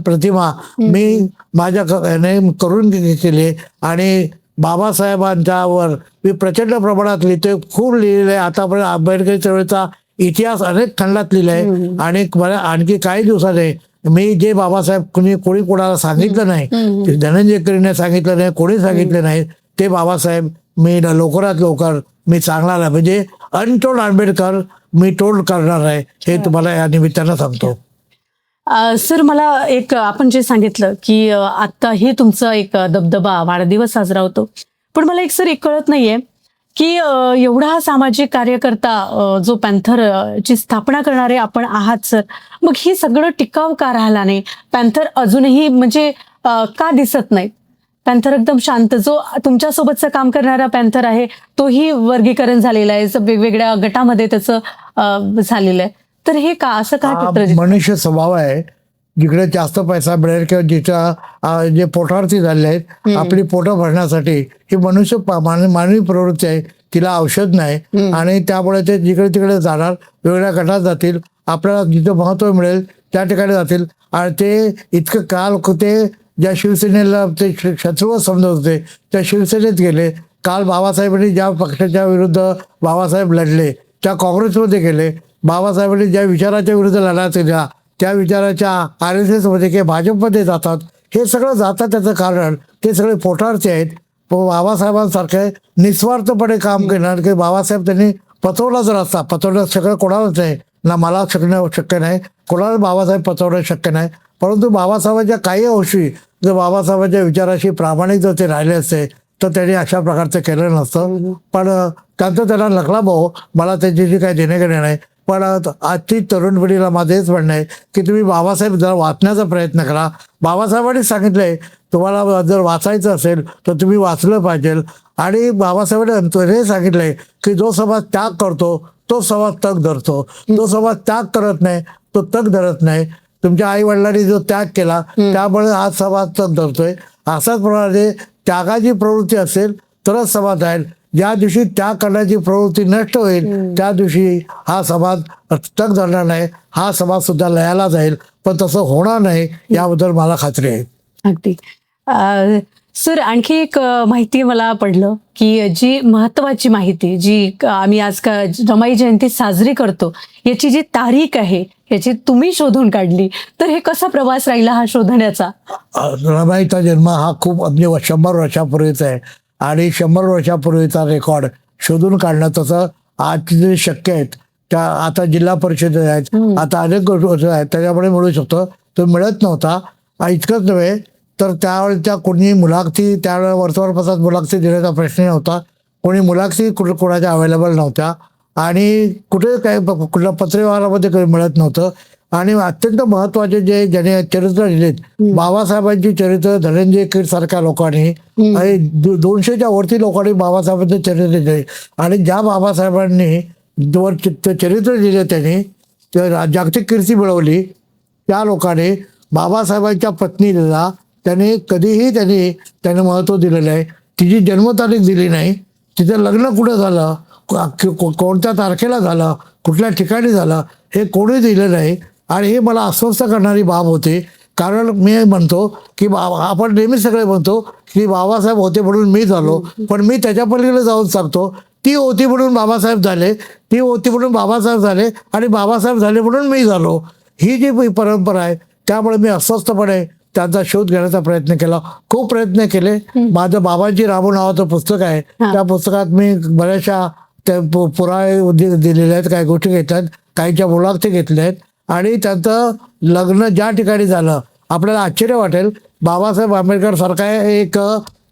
प्रतिमा मी माझ्या करून केली. आणि बाबासाहेबांच्यावर मी प्रचंड प्रमाणात लिहितोय, खूप लिहिलेलं आहे. आतापर्यंत आंबेडकरी चळवळीचा इतिहास अनेक खंडात लिहिलाय. आणि मला आणखी काही दिवसाने मी जे बाबासाहेब कोणी कोणाला सांगितलं नाही, धनंजय कीरने सांगितलं नाही, कोणी सांगितलं नाही, ते बाबासाहेब मी लवकरात लवकर मी सांगणार आहे. म्हणजे अनटोल्ड आंबेडकर मी टोल्ड करणार आहे, हे तुम्हाला या निमित्तानं सांगतो. सर, मला एक आपण जे सांगितलं की आता हे तुमचं एक दबदबा वाढदिवस साजरा होतो, पण मला एक सर एक कळत नाहीये की एवढा हा सामाजिक कार्यकर्ता जो पॅन्थर ची स्थापना करणारे आपण आहात सर, मग हे सगळं टिकाव का राहिला नाही? पॅन्थर अजूनही म्हणजे का दिसत नाही? पॅन्थर एकदम शांत, जो तुमच्यासोबतचं काम करणारा पॅन्थर आहे तोही वर्गीकरण झालेलं आहे, वेगवेगळ्या गटामध्ये त्याचं झालेलं आहे. तर हे का असं का चित्र? मनुष्य स्वभाव आहे, जिकडे जास्त पैसा मिळेल किंवा जिच्या जे पोटावरती झाले आहेत आपली पोटं भरण्यासाठी, ही मनुष्य मानवी प्रवृत्ती आहे, तिला औषध नाही. आणि त्यामुळे ते जिकडे तिकडे जाणार, वेगळ्या गटात जातील, आपल्याला जिथं महत्त्व मिळेल त्या ठिकाणी जातील. आणि ते इतकं काल ते ज्या शिवसेनेला ते शत्रू समजत होते त्या शिवसेनेत गेले. काल बाबासाहेबांनी ज्या पक्षाच्या विरुद्ध बाबासाहेब लढले त्या काँग्रेसमध्ये गेले. बाबासाहेबांनी ज्या विचाराच्या विरुद्ध लढा दिला त्या विचाराच्या RSS मध्ये किंवा भाजपमध्ये जातात. हे सगळं जातात त्याचं कारण ते सगळे पोटारचे आहेत. बाबासाहेबांसारखे निस्वार्थपणे काम करणार की बाबासाहेब त्यांनी पचवला जर असता, पचवणं सगळं कोणालाच नाही, ना मला शक्य नाही, कोणाला बाबासाहेब पचवणं शक्य नाही. परंतु बाबासाहेबांच्या काही अंशी जर बाबासाहेबांच्या विचाराशी प्रामाणिक जर ते राहिले असते तर त्यांनी अशा प्रकारचं केलं नसतं. पण त्यांचं त्यांना लकला भाऊ, मला त्यांच्याशी काही देणे घेणे नाही. पण आजची तरुण पिढीला माझं हेच म्हणणं आहे की तुम्ही बाबासाहेब जरा वाचण्याचा प्रयत्न करा. बाबासाहेबांनी सांगितलंय तुम्हाला जर वाचायचं असेल तर तुम्ही वाचलं पाहिजे. आणि बाबासाहेबांनी हे सांगितलंय की जो समाज त्याग करतो तो समाज तग धरतो, जो समाज त्याग करत नाही तो तग धरत नाही. तुमच्या आई वडिलांनी जो त्याग केला त्यामुळे हा समाज तग धरतोय. अशाच प्रमाणे त्यागाची प्रवृत्ती असेल तरच समाज राहील. ज्या दिवशी त्याग करण्याची प्रवृत्ती नष्ट होईल त्या दिवशी हा समाज तग धरणार नाही, हा समाज सुद्धा लयाला जाईल. पण तसं होणार नाही याबद्दल मला खात्री आहे. अगदी सर आणखी एक माहिती मला पडलं की जी महत्वाची माहिती जी आम्ही आज रमाई जयंती साजरी करतो याची जी तारीख आहे याची तुम्ही शोधून काढली, तर हे कसा प्रवास राहिला हा शोधण्याचा? रमाईचा जन्म हा खूप म्हणजे 100 वर्षापूर्वीचा आहे आणि 100 वर्षापूर्वीचा रेकॉर्ड शोधून काढणं तसं आज जे शक्य आहेत त्या आता जिल्हा परिषद आहेत, आता अनेक गोष्टी आहेत त्याच्यामुळे मिळू शकतो, तो मिळत नव्हता. इतकंच नव्हे तर त्यावेळी त्या कोणी मुलाखती त्यावेळेला वर्तमानपत्रात मुलाखती देण्याचा प्रश्न नव्हता, कोणी मुलाखती कोणाच्या अवेलेबल नव्हत्या आणि कुठे काही कुठल्या पत्रव्यवहारामध्ये काही मिळत नव्हतं. आणि अत्यंत महत्वाचे जे ज्याने चरित्र लिहिलेत बाबासाहेबांची चरित्र धनंजय कीर सारख्या लोकांनी 200च्या वरती लोकांनी बाबासाहेबांचे चरित्र लिहिले आणि ज्या बाबासाहेबांनी चरित्र लिहिले त्यांनी जागतिक कीर्ती मिळवली त्या लोकांनी बाबासाहेबांच्या पत्नीला त्याने कधीही त्याने महत्त्व दिलेलं आहे. तिची जन्मतारीख दिली नाही, तिचं लग्न कुठं झालं, कोणत्या तारखेला झालं, कुठल्या ठिकाणी झालं हे कोणी दिलं नाही. आणि हे मला अस्वस्थ करणारी बाब होती, कारण मी म्हणतो की आपण नेहमी सगळे म्हणतो की बाबासाहेब होते म्हणून मी झालो, पण मी त्याच्या पलीकडे जाऊन सांगतो ती होती म्हणून बाबासाहेब झाले, ती होती म्हणून बाबासाहेब झाले आणि बाबासाहेब झाले म्हणून मी झालो. ही जी परंपरा आहे त्यामुळे मी अस्वस्थपणे त्यांचा शोध घेण्याचा प्रयत्न केला, खूप प्रयत्न केले. माझं बाबांची राबू नावाचं पुस्तक आहे, त्या पुस्तकात मी बऱ्याचशा त्या पुरावे दिलेले आहेत, काही गोष्टी घेतल्यात, काहींच्या मुलाखती घेतल्या आहेत आणि त्यांचं लग्न ज्या ठिकाणी झालं आपल्याला आश्चर्य वाटेल. बाबासाहेब आंबेडकर सारखा एक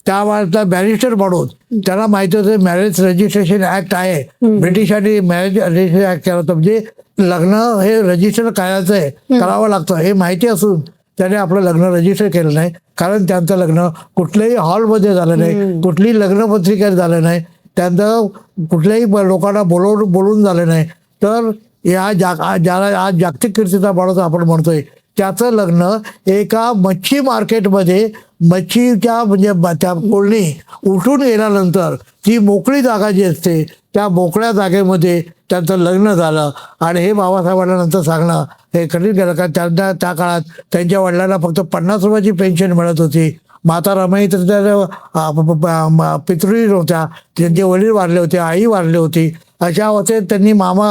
त्यावेळेला बॅरिस्टर म्हणून त्यांना माहिती होतं मॅरेज रजिस्ट्रेशन ऍक्ट आहे, ब्रिटिशांनी मॅरेज रजिस्ट्रेशन ऍक्ट केलं होतं, म्हणजे लग्न हे रजिस्टर करायचं आहे, करावं लागतं हे माहिती असून त्याने आपलं लग्न रजिस्टर केलं नाही. कारण त्यांचं लग्न कुठल्याही हॉलमध्ये झालं नाही, कुठलीही लग्नपत्रिका झालं नाही, त्यांचं कुठल्याही लोकांना बोलून झालं नाही. तर ज्याला आज जागतिक कीर्तीचा माणूस आपण म्हणतोय त्याचं लग्न एका मच्छी मार्केटमध्ये मच्छीच्या म्हणजे त्या कोळणी उठून गेल्यानंतर ती मोकळी जागा जी असते त्या मोकळ्या जागेमध्ये त्यांचं लग्न झालं. आणि हे बाबासाहेबांना नंतर सांगणं हे कठीण गेलं, कारण त्यांना त्या काळात त्यांच्या वडिलांना फक्त 50 रुपयाची पेन्शन मिळत होती. माता रमाई तर त्या पितृही नव्हत्या, त्यांचे वडील वारले होते, आई वारली होती. अशा अवस्थेत त्यांनी मामा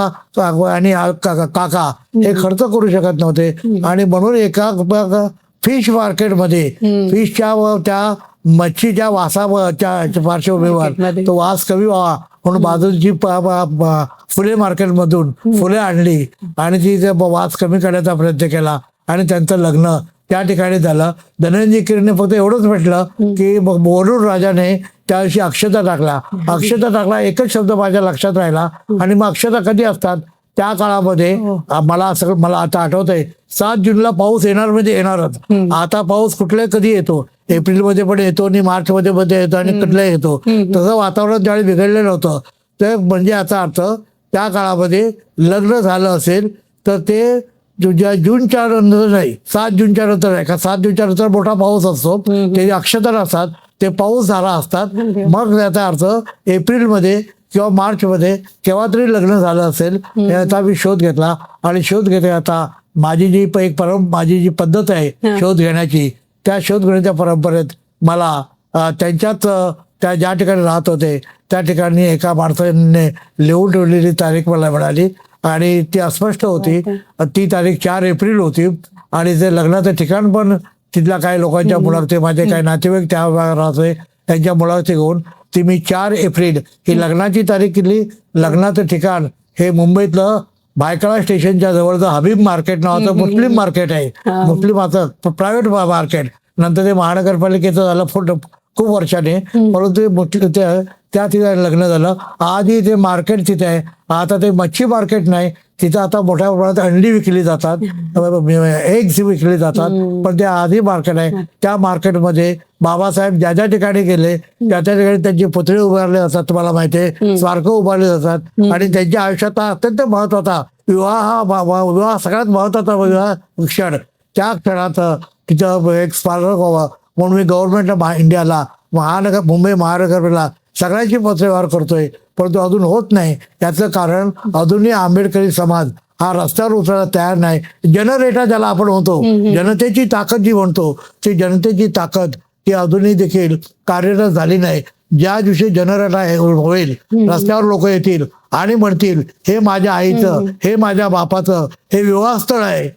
आणि काका हे खर्च करू शकत नव्हते आणि म्हणून एका फिश मार्केटमध्ये फिशच्या त्या मच्छीच्या वासाच्या पार्श्वभूमीवर तो वास कमी व्हावा म्हणून बाजूची फुले मार्केटमधून फुले आणली आणि ती वास कमी करण्याचा प्रयत्न केला आणि त्यांचं लग्न त्या ठिकाणी झालं. धनंजय कीरने फक्त एवढंच म्हटलं की वरुण राजाने त्या दिवशी अक्षता टाकला एकच शब्द माझ्या लक्षात राहिला. आणि मग अक्षता कधी असतात त्या काळामध्ये मला आता आठवतंय 7 जूनला पाऊस येणार म्हणजे येणारच. आता पाऊस कुठल्या कधी येतो, एप्रिलमध्ये पण येतो आणि मार्चमध्ये येतो आणि कुठल्या येतो, तसं वातावरण ज्यावेळी बिघडलेलं होतं. तर म्हणजे याचा अर्थ त्या काळामध्ये लग्न झालं असेल तर ते जूनच्या नंतर नाही, 7 जूनच्या नंतर आहे का, 7 जूनच्या नंतर मोठा पाऊस असतो, ते अक्षता नसतात, ते पाऊस झाला असतात. मग त्याचा अर्थ एप्रिलमध्ये किंवा मार्चमध्ये केव्हा तरी लग्न झालं असेल याचा मी शोध घेतला. आणि शोध घेते आता माझी जी पद्धत आहे शोध घेण्याची, त्या शोध घेण्याच्या परंपरेत मला त्यांच्याच त्या ज्या ठिकाणी राहत होते त्या ठिकाणी एका माणसाने लिहून ठेवलेली तारीख मला मिळाली आणि ती अस्पष्ट होती. ती तारीख 4 एप्रिल होती आणि ते लग्नाचं ठिकाण पण तिथल्या काही लोकांच्या मुलाखती, माझे काही नातेवाईक त्या राहतोय त्यांच्या मुलाखती घेऊन ती मी 4 एप्रिल ही लग्नाची तारीख केली. लग्नाचं ठिकाण हे मुंबईतलं भायखळा स्टेशनच्या जवळचं हबीब मार्केट नावाचं मुस्लिम मार्केट आहे, मुस्लिमाचं प्रायव्हेट मार्केट. नंतर ते महानगरपालिकेचं झालं खूप वर्षाने, परंतु त्या ठिकाणी लग्न झालं. आधी ते मार्केट तिथे आहे, आता ते मच्छी मार्केट नाही, तिथं आता मोठ्या प्रमाणात अंडी विकली जातात, एग्स विकली जातात, पण ते आधी मार्केट आहे. त्या मार्केटमध्ये बाबासाहेब ज्या ज्या ठिकाणी गेले त्या त्या ठिकाणी त्यांचे पुतळे उभारले जातात, तुम्हाला माहिती आहे, स्मारकं उभारले जातात. आणि त्यांच्या आयुष्यात अत्यंत महत्वाचा विवाह सगळ्यात महत्वाचा विवाह क्षण. त्या क्षणात तिथं एक स्मारक व्हावं म्हणून मी गव्हर्नमेंटला इंडियाला मुंबई महानगरला सगळ्यांची पत्रव्यवहार करतोय, परंतु अजून होत नाही. याचं कारण अजूनही आंबेडकरी समाज हा रस्त्यावर उतरायला तयार नाही. जनरेटा ज्याला आपण म्हणतो, जनतेची ताकद जी म्हणतो ती जनतेची ताकद ती अजूनही देखील कार्यरत झाली नाही. ज्या दिवशी जनगणना होईल, रस्त्यावर लोक येतील आणि म्हणतील हे माझ्या आईचं, हे माझ्या बापाचं, हे विवाहस्थळ आहे,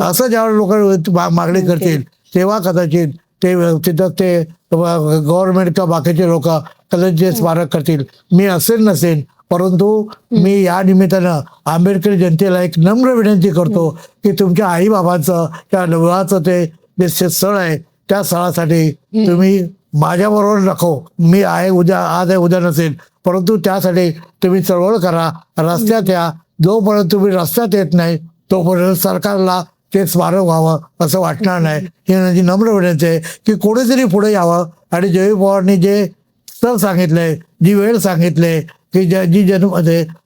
असं ज्यावेळेस लोक मागणी करतील, तेव्हा कदाचित ते तिथं ते गव्हर्नमेंट किंवा बाकीचे लोक कदाचित स्मारक करतील. मी असेल नसेल, परंतु मी या निमित्तानं आंबेडकरी जनतेला एक नम्र विनंती करतो की तुमच्या आई बाबांचं त्या विवाहाचं ते जे स्थळ आहे त्या स्थळासाठी तुम्ही माझ्याबरोबर नको, मी आहे उद्या, आज आहे उद्या नसेल, परंतु त्यासाठी तुम्ही चळवळ करा, रस्त्यात या. जोपर्यंत तुम्ही रस्त्यात येत नाही तोपर्यंत सरकारला ते स्मारक व्हावं असं वाटणार नाही. ही माझी नम्र विनंती आहे की कोणीतरी पुढे यावं आणि जयवी पवारांनी जे स्थळ सांगितलंय, जी वेळ सांगितले की जी जन्म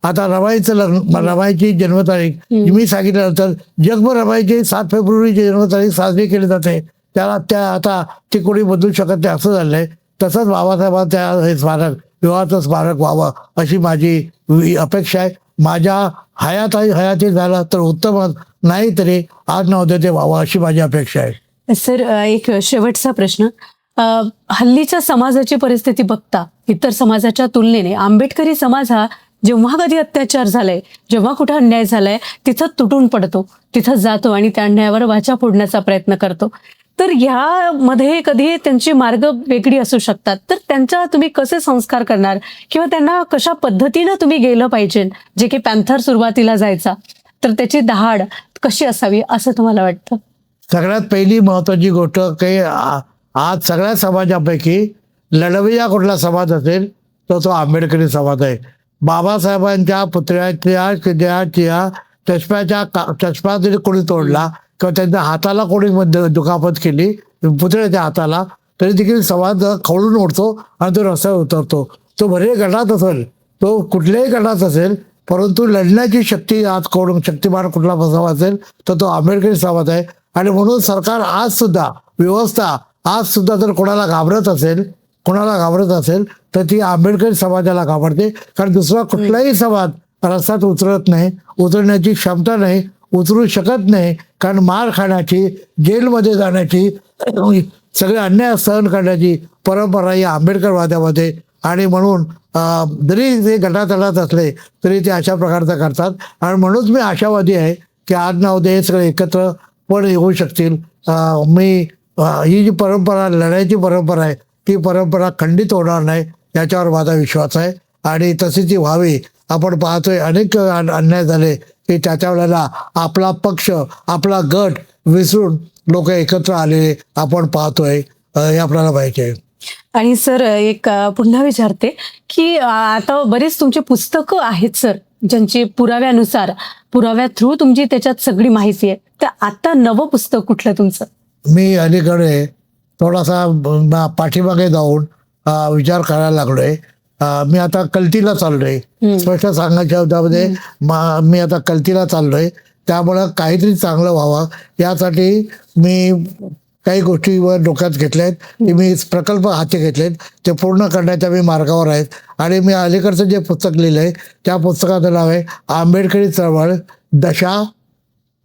आता रमाईचं लग्न, रमाईची जन्मतारीख मी सांगितल्यानंतर जगभर रमाईची 7 फेब्रुवारीची जन्मतारीख साजरी केली जाते. त्याला त्या आता ती कोणी बदलू शकत नाही असं झालंय. तसंच बाबासाहेबांचं हे स्मारक, विवाहाचं स्मारक व्हावं अशी माझी अपेक्षा आहे. माझ्या हयाती झालं तर उत्तमच, नाही तरी आज न उद्या ते व्हावं अशी माझी अपेक्षा आहे. सर, एक शेवटचा प्रश्न. हल्लीच्या समाजाची परिस्थिती बघता इतर समाजाच्या तुलनेने आंबेडकरी समाज हा जेव्हा कधी अत्याचार झालाय, जेव्हा कुठे अन्याय झालाय तिथं तुटून पडतो, तिथं जातो आणि त्या अन्यायावर वाचा फोडण्याचा प्रयत्न करतो. तर ह्यामध्ये कधी त्यांची मार्ग वेगळी असू शकतात, तर त्यांचा तुम्ही कसे संस्कार करणार किंवा त्यांना कशा पद्धतीनं तुम्ही गेलं पाहिजे? जे की पॅन्थर सुरुवातीला जायचा, तर त्याची दहाड कशी असावी असं तुम्हाला वाटतं? सगळ्यात पहिली महत्वाची गोष्ट काही आज सगळ्या समाजापैकी लढवय्या कुठला समाज असेल तर तो आंबेडकरी समाज आहे. बाबासाहेबांच्या पुतळ्याच्या चष्मा जरी कोणी तोडला किंवा त्यांच्या हाताला कोणी दुखापत केली पुतळ्याच्या हाताला, तरी देखील समाज खवळून उठतो आणि तो रस्त्यावर उतरतो. तो भले गटात असेल, तो कुठल्याही गटात असेल, परंतु लढण्याची शक्ती आज शक्तिमान कुठला समाज असेल तर तो आंबेडकरी समाज आहे. आणि म्हणून सरकार आज सुद्धा, व्यवस्था आज सुद्धा जर कोणाला घाबरत असेल तर ती आंबेडकरी समाजाला घाबरते. कारण दुसरा कुठलाही समाज रस्त्यात उतरत नाही, उतरण्याची क्षमता नाही, उतरू शकत नाही. कारण मार खाण्याची, जेलमध्ये जाण्याची, सगळे अन्याय सहन करण्याची परंपरा ही आंबेडकरवाद्यामध्ये. आणि म्हणून जरी ते गटातटात असले तरी ते अशा प्रकारचं करतात. आणि म्हणूनच मी आशावादी आहे की आज ना उद्या हे सगळे एकत्र पण येऊ शकतील. ही जी परंपरा, लढाईची परंपरा आहे, ती परंपरा खंडित होणार नाही याच्यावर माझा विश्वास आहे. आणि तशी ती व्हावी. आपण पाहतोय अनेक अन्याय झाले की त्याच्या वेळेला आपला पक्ष, आपला गट विसरून लोक एकत्र आलेले आपण पाहतोय. हे आपल्याला माहिती आहे. आणि सर, एक पुन्हा विचारते की आता बरेच तुमची पुस्तकं आहेत सर, ज्यांची पुराव्या थ्रू तुमची त्याच्यात सगळी माहिती आहे. तर आता नवं पुस्तक कुठलं तुमचं? मी अलीकडे थोडासा पाठीमागे जाऊन विचार करायला लागलोय. मी आता कल्टीला चाललोय. स्पष्ट सांगायच्या शब्दामध्ये मी आता कल्टीला चाललोय. त्यामुळं काहीतरी चांगलं व्हावं यासाठी मी काही गोष्टीवर डोक्यात घेतल्यात, की मी प्रकल्प हाती घेतलेत, ते पूर्ण करण्याच्या मी मार्गावर आहेत. आणि मी अलीकडचं जे पुस्तक लिहिलंय त्या पुस्तकाचं नाव आहे आंबेडकरी चळवळ, दशा,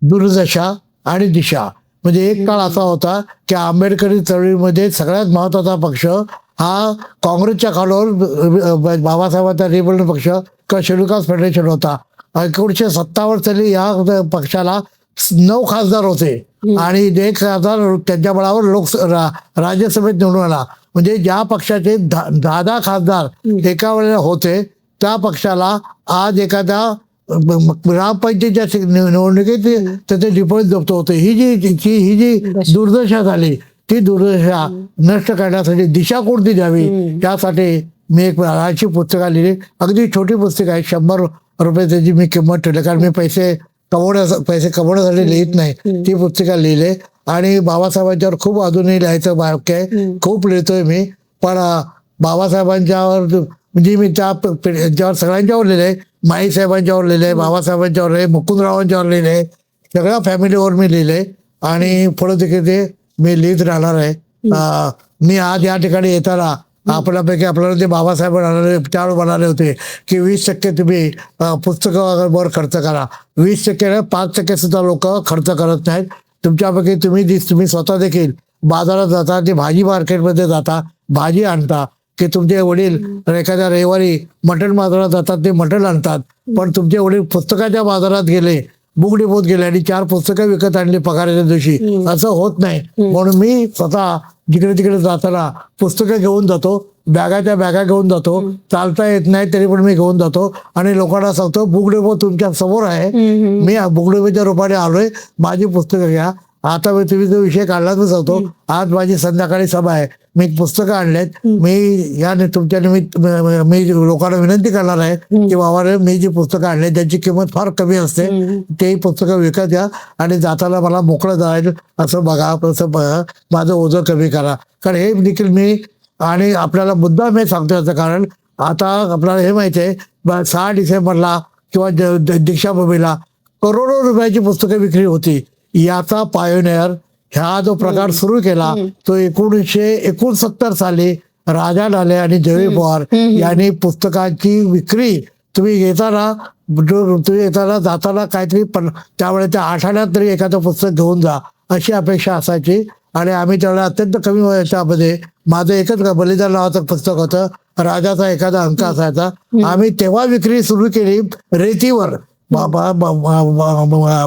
दुर्दशा आणि दिशा. म्हणजे एक काळ असा होता की आंबेडकरी चळवळीमध्ये सगळ्यात महत्त्वाचा पक्ष हा काँग्रेसच्या काळावर बाबासाहेबांचा रिपब्लिकन पक्ष किंवा शेड्यूल कास्ट फेडरेशन होता. 1957 साली या पक्षाला 9 खासदार होते आणि 1 खासदार त्यांच्या बळावर राज्यसभेत निवडून आला. म्हणजे ज्या पक्षाचे 10 खासदार एका वेळेला होते त्या पक्षाला आज एखाद्या ग्रामपंचायतीच्या निवडणुकीत त्याचे डिपॉझिट जप्त होते. ही जी दुर्दशा झाली, ती दुर्दशा नष्ट करण्यासाठी दिशा कोणती द्यावी त्यासाठी मी एक लहानशी पुस्तिका लिहिली. अगदी छोटी पुस्तिका आहे, 100 रुपये त्याची मी किंमत ठेवली. कारण मी पैसे कमवण्यासाठी लिहित नाही. ती पुस्तिका लिहिले आणि बाबासाहेबांच्यावर खूप अजूनही लिहायचं बाकी आहे, खूप लिहितोय मी. पण बाबासाहेबांच्यावर म्हणजे मी ज्यावर सगळ्यांच्यावर लिहिले, माई साहेबांच्यावर लिहिले, बाबासाहेबांच्यावर लिहिले, मुकुंदरावांच्यावर लिहिले, सगळ्या फॅमिलीवर मी लिहिले आणि पुढे देखील ते मी लिहित राहणार आहे. मी आज या ठिकाणी येताना आपल्याला ते बाबासाहेब त्यावेळी म्हणाले होते की 20% तुम्ही पुस्तकावर खर्च करा. 20% 5% सुद्धा लोक खर्च करत नाहीत. तुमच्यापैकी तुम्ही स्वतः देखील बाजारात जाता, ते भाजी मार्केटमध्ये जाता, भाजी आणता, की तुमचे वडील एखाद्या रविवारी मटण बाजारात जातात, ते मटण आणतात. पण तुमचे वडील पुस्तकाच्या बाजारात गेले, बुक डिपोत गेले आणि 4 पुस्तकं विकत आणली पगाराच्या दिवशी, असं होत नाही. म्हणून मी स्वतः जिकडे तिकडे जाताना पुस्तकं घेऊन जातो, बॅगाच्या बॅगा घेऊन जातो. चालता येत नाही तरी पण मी घेऊन जातो आणि लोकांना सांगतो बुक डिपो तुमच्या समोर आहे, मी बुक डिपोच्या रूपाने आलोय, माझी पुस्तकं घ्या. आता मी तुम्ही जो विषय काढला तर सांगतो, आज माझी संध्याकाळी सभा आहे, मी पुस्तकं आणलेत. मी या तुमच्या निमित्त मी लोकांना विनंती करणार आहे की बाबा रे, मी जी पुस्तकं आणली त्यांची किंमत फार कमी असते, ते पुस्तकं विकत घ्या आणि जाताना मला मोकळं जाईल असं बघा, असं माझं ओझं कमी करा. कारण हे देखील मी आणि आपल्याला मुद्दा मी सांगतो याचं कारण आता आपल्याला हे माहिती आहे 6 डिसेंबरला किंवा दीक्षाभूमीला करोडो रुपयाची पुस्तकं विक्री होती. याचा पायोनियर ह्या जो प्रकार सुरू केला तो 1969 साली राजा ढाले आणि जयवी पवार यांनी पुस्तकांची विक्री तुम्ही येताना जाताना काहीतरी त्यावेळे त्या आठवड्यात तरी एखादं पुस्तक घेऊन जा अशी अपेक्षा असायची. आणि आम्ही त्यावेळेला अत्यंत कमी वयाच्यामध्ये माझं एकच बलिदान नावाचं पुस्तक होतं, राजाचा एखादा अंक असायचा. आम्ही तेव्हा विक्री सुरू केली रेतीवर,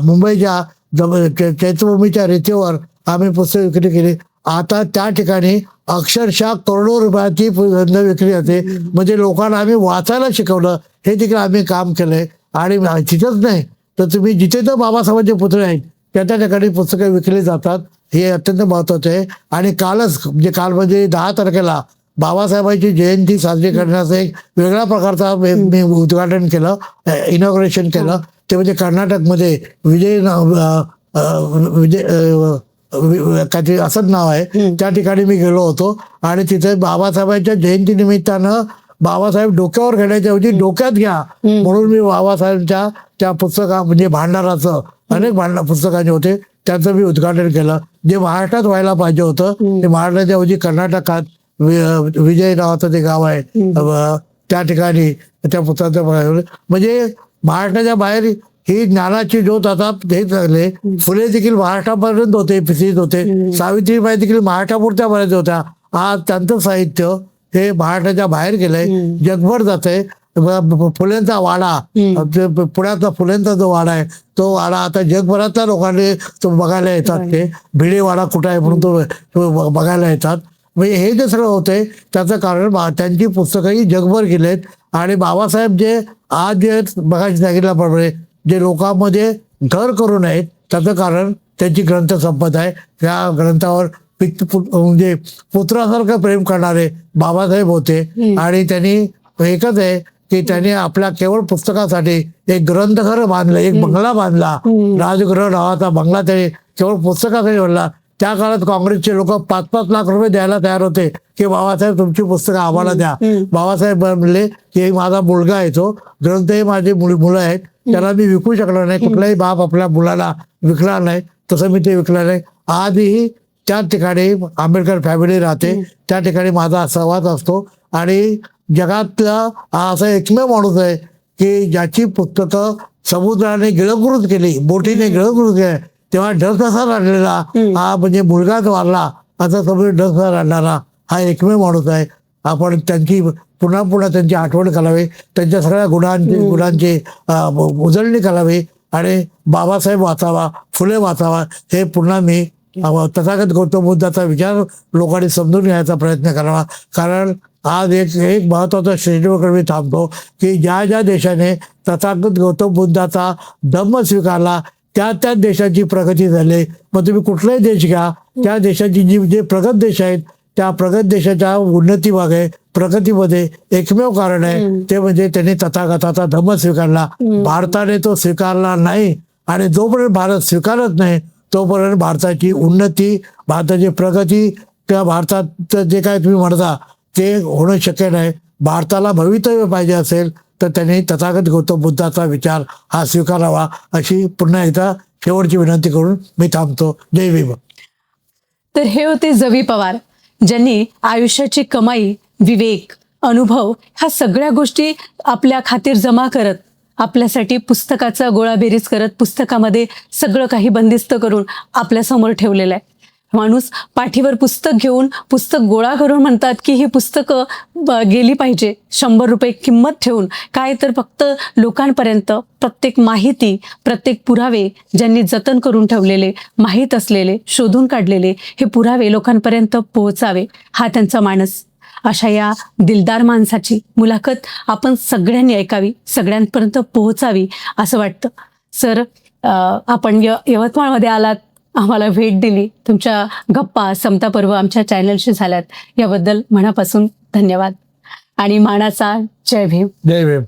मुंबईच्या चैत्यभूमीच्या रेतीवर आम्ही पुस्तक विक्री केली. आता त्या ठिकाणी अक्षरशः करोडो रुपयाची विक्री होते. म्हणजे लोकांना आम्ही वाचायला शिकवलं, हे देखील आम्ही काम केलंय. आणि तिथंच नाही तर तुम्ही जिथे तर बाबासाहेबांचे पुतळे आहेत त्या ठिकाणी पुस्तकं विकली जातात, हे अत्यंत महत्वाचं आहे. आणि काल म्हणजे 10 तारखेला बाबासाहेबांची जयंती साजरी करण्याचं एक वेगळ्या प्रकारचा मी उद्घाटन केलं, इनॉग्रेशन केलं. ते म्हणजे कर्नाटकमध्ये विजय काहीतरी असंच नाव आहे, त्या ठिकाणी मी गेलो होतो. आणि तिथे बाबासाहेबांच्या जयंती निमित्तानं बाबासाहेब डोक्यावर घेण्याच्या ऐवजी डोक्यात घ्या म्हणून मी बाबासाहेबांच्या त्या म्हणजे भांडाराचं अनेक पुस्तकांचे होते त्याचं मी उद्घाटन केलं. जे महाराष्ट्रात व्हायला पाहिजे होतं ते महाराष्ट्राच्या ऐवजी कर्नाटकात विजय नावाचं ते गाव आहे, त्या ठिकाणी त्या पुस्तकाचं म्हणजे महाराष्ट्राच्या बाहेर ही ज्ञानाची ज्योत आता हे झाले. फुले देखील महाराष्ट्रापर्यंत होते, पिसीत होते. सावित्रीबाई देखील महाराष्ट्रापुरत्या बऱ्याच होत्या. आज त्यांचं साहित्य हे महाराष्ट्राच्या बाहेर गेलंय, जगभर जातंय. फुलेंचा वाडा, पुण्यातला फुलेंचा जो वाडा आहे तो वाडा आता जगभरातल्या लोकांनी तो बघायला येतात. ते भिडे वाडा कुठं आहे म्हणून तो बघायला येतात. म्हणजे हे जे सगळं होतंय त्याचं कारण त्यांची पुस्तकंही जगभर गेलेत. आणि बाबासाहेब जे आज जे बघायला सांगितल्याप्रमाणे जे लोकांमध्ये घर करू नयेत त्याचं कारण त्यांची ग्रंथसंपदा आहे. त्या ग्रंथावर म्हणजे पुत्रासारखं प्रेम करणारे बाबासाहेब होते. आणि त्यांनी एकच आहे की त्यांनी आपल्या केवळ पुस्तकासाठी एक ग्रंथघर बांधलं, एक बंगला बांधला, राजगृह नावाचा बंगला त्यांनी केवळ पुस्तकासाठी बांधला. त्या काळात काँग्रेसचे लोक 5-5 लाख रुपये द्यायला तयार होते की बाबासाहेब तुमची पुस्तकं आम्हाला द्या. बाबासाहेब म्हणले की माझा मुलगा आहे, तो ग्रंथ हे माझे मुलं आहेत, त्याला मी विकू शकलो नाही. कुठलाही बाप आपल्या मुलाला विकला नाही, तसं मी ते विकलं नाही. आजही त्या ठिकाणी आंबेडकर फॅमिली राहते, त्या ठिकाणी माझा सहवास असतो. आणि जगातला हा असा एकमेव माणूस आहे की ज्याची पुस्तकं समुद्राने गिळंकृत केली, बोटीने गिळंकृत केली, तेव्हा ढसढसा रडलेला हा म्हणजे मुलगाच वारला असा समुद्र ढसढसा रडणारा हा एकमेव माणूस आहे. आपण त्यांची पुन्हा त्यांची आठवण करावी, त्यांच्या सगळ्या गुणांची उजळणी करावी आणि बाबासाहेब वाचावा, फुले वाचावा, हे पुन्हा मी तथागत गौतम बुद्धाचा विचार लोकांनी समजून घ्यायचा प्रयत्न करावा. कारण आज एक महत्वाचा श्रेणीवर मी थांबतो की ज्या देशाने तथागत गौतम बुद्धाचा धम्म स्वीकारला त्या देशाची प्रगती झाली. मग तुम्ही कुठलाही देश घ्या, त्या देशाची जे प्रगत देश आहेत त्या प्रगत देशाच्या उन्नतीमागे प्रगतीमध्ये एकमेव कारण आहे ते म्हणजे त्यांनी तथागताचा धम्म स्वीकारला. भारताने तो स्वीकारला नाही आणि जोपर्यंत भारत स्वीकारत नाही तोपर्यंत भारताची उन्नती, भारताची प्रगती किंवा भारतात जे काय तुम्ही म्हणता ते होणं शक्य नाही. भारताला भवितव्य पाहिजे असेल तर त्यांनी तथागत गौतम बुद्धाचा विचार हा स्वीकारावा अशी पुन्हा एकदा शेवटची विनंती करून मी थांबतो. जय भीम. तर हे होते जवी पवार, ज्यांनी आयुष्याची कमाई, विवेक, अनुभव ह्या सगळ्या गोष्टी आपल्या खातीर जमा करत आपल्यासाठी पुस्तकाचा गोळाबेरीज करत पुस्तकामध्ये सगळं काही बंदिस्त करून आपल्यासमोर ठेवलेलं आहे. माणूस पाठीवर पुस्तक घेऊन पुस्तक गोळा करून म्हणतात की ही पुस्तकं गेली पाहिजे, 100 रुपये किंमत ठेवून. काय तर फक्त लोकांपर्यंत प्रत्येक माहिती, प्रत्येक पुरावे ज्यांनी जतन करून ठेवलेले, माहीत असलेले, शोधून काढलेले हे पुरावे लोकांपर्यंत पोहोचावे, हा त्यांचा मानस. अशा या दिलदार माणसाची मुलाखत आपण सगळ्यांनी ऐकावी, सगळ्यांपर्यंत पोहोचावी असं वाटतं. सर, आपण यवतमाळमध्ये आलात, आम्हाला भेट दिली, तुमच्या गप्पा समता पर्व आमच्या चॅनलशी झाल्यात, याबद्दल मनापासून धन्यवाद. आणि मानाचा जय भीम. जय भीम.